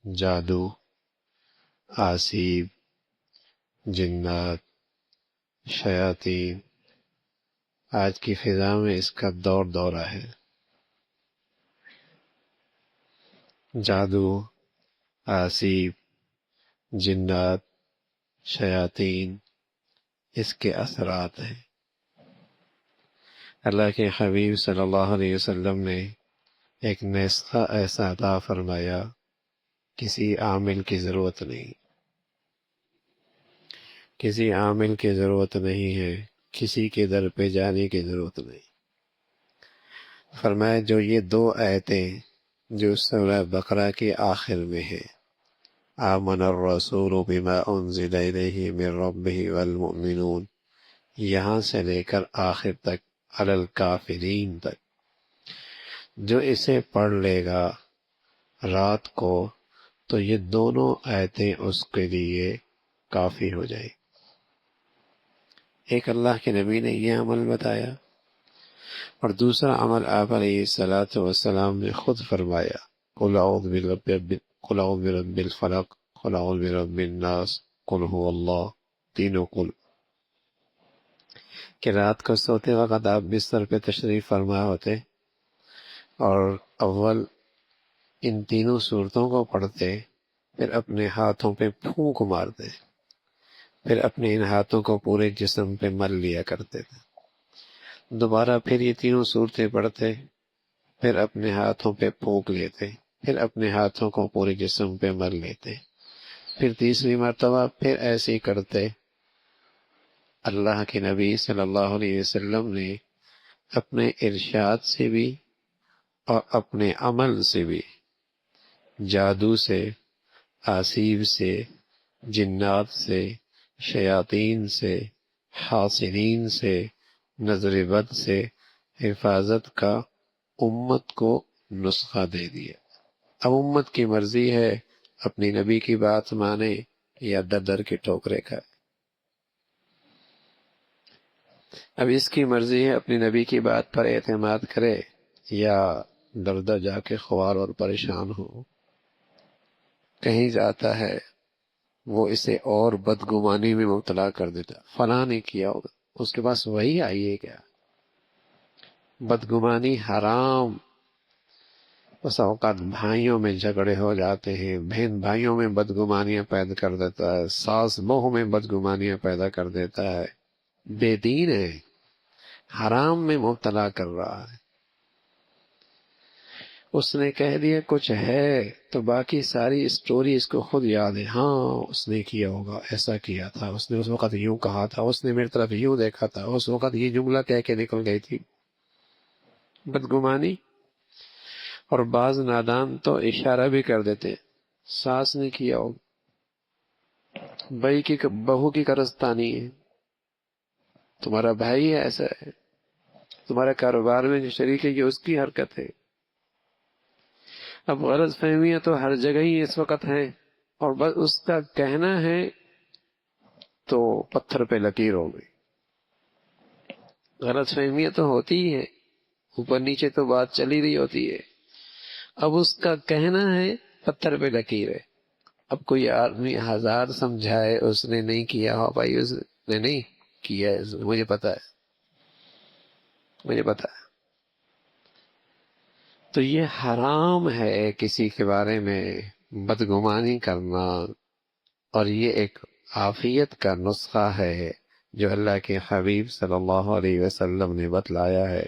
جادو، آسیب، جنات، شیاطین، آج کی فضا میں اس کا دور دورہ ہے۔ جادو، آسیب، جنات، شیاطین، اس کے اثرات ہیں۔ اللہ کے حبیب صلی اللہ علیہ وسلم نے ایک نسخہ ایسا عطا فرمایا، کسی عامل کی ضرورت نہیں، کسی عامل کی ضرورت نہیں ہے، کسی کے در پہ جانے کی ضرورت نہیں۔ فرمایا جو یہ دو آیتیں جو سورہ بقرہ کے آخر میں ہے، آمن الرسول بما انزل الیہ من ربہ والمؤمنون، یہاں سے لے کر آخر تک، علی الکافرین تک، جو اسے پڑھ لے گا رات کو تو یہ دونوں آیتیں اس کے لیے کافی ہو جائیں۔ ایک اللہ کے نبی نے یہ عمل بتایا، اور دوسرا عمل آپ علیہ الصلاۃ والسلام نے خود فرمایا، قل اعوذ برب الفلق، قل اعوذ برب الناس، قل هو اللہ، تینوں قل، کہ رات کو سوتے وقت آپ بستر پہ تشریف فرما ہوتے اور اول ان تینوں صورتوں کو پڑھتے، پھر اپنے ہاتھوں پہ پھونک مارتے، پھر اپنے ان ہاتھوں کو پورے جسم پہ مل لیا کرتے تھے، دوبارہ پھر یہ تینوں صورتیں پڑھتے، پھر اپنے ہاتھوں پہ پھونک لیتے، پھر اپنے ہاتھوں کو پورے جسم پہ مل لیتے، پھر تیسری مرتبہ پھر ایسے ہی کرتے۔ اللہ کے نبی صلی اللہ علیہ وسلم نے اپنے ارشاد سے بھی اور اپنے عمل سے بھی جادو سے، آسیب سے، جنات سے، شیاطین سے، حاسدین سے، نظر بد سے حفاظت کا امت کو نسخہ دے دیا۔ اب امت کی مرضی ہے اپنی نبی کی بات مانے یا در در کے ٹھوکرے کھائے۔ اب اس کی مرضی ہے اپنی نبی کی بات پر اعتماد کرے یا در در جا کے خوار اور پریشان ہو۔ کہیں جاتا ہے وہ اسے اور بدگمانی میں مبتلا کر دیتا، فلاں نے کیا ہوگا، اس کے پاس وہی آئی ہے کیا؟ بدگمانی حرام۔ اس اوقات بھائیوں میں جھگڑے ہو جاتے ہیں، بہن بھائیوں میں بدگمانیاں پیدا کر دیتا ہے، ساس بہو میں بدگمانیاں پیدا کر دیتا ہے، بے دین ہے، حرام میں مبتلا کر رہا ہے۔ اس نے کہہ دیا کچھ ہے تو باقی ساری اسٹوری اس کو خود یاد ہے، ہاں اس نے کیا ہوگا، ایسا کیا تھا، اس نے اس وقت یوں کہا تھا، اس نے میری طرف یوں دیکھا تھا، اس وقت یہ جملہ کہہ کے نکل گئی تھی۔ بدگمانی۔ اور بعض نادان تو اشارہ بھی کر دیتے، ساس نے کیا ہوگا، بہو کی قرضدانی ہے، تمہارا بھائی ہے، ایسا ہے، تمہارے کاروبار میں جو شریک ہے یہ اس کی حرکت ہے۔ اب غلط فہمیاں تو ہر جگہ ہی اس وقت ہیں، اور بس اس کا کہنا ہے تو پتھر پہ لکیر ہو گئی۔ غلط فہمیاں تو ہوتی ہی ہے، اوپر نیچے تو بات چلی رہی ہوتی ہے، اب اس کا کہنا ہے پتھر پہ لکیر ہے۔ اب کوئی آدمی ہزار سمجھائے اس نے نہیں کیا ہو، بھائی اس نے نہیں کیا ہے، مجھے پتا ہے، مجھے پتا ہے۔ تو یہ حرام ہے کسی کے بارے میں بدگمانی کرنا، اور یہ ایک عافیت کا نسخہ ہے جو اللہ کے حبیب صلی اللہ علیہ وسلم نے بتلایا ہے۔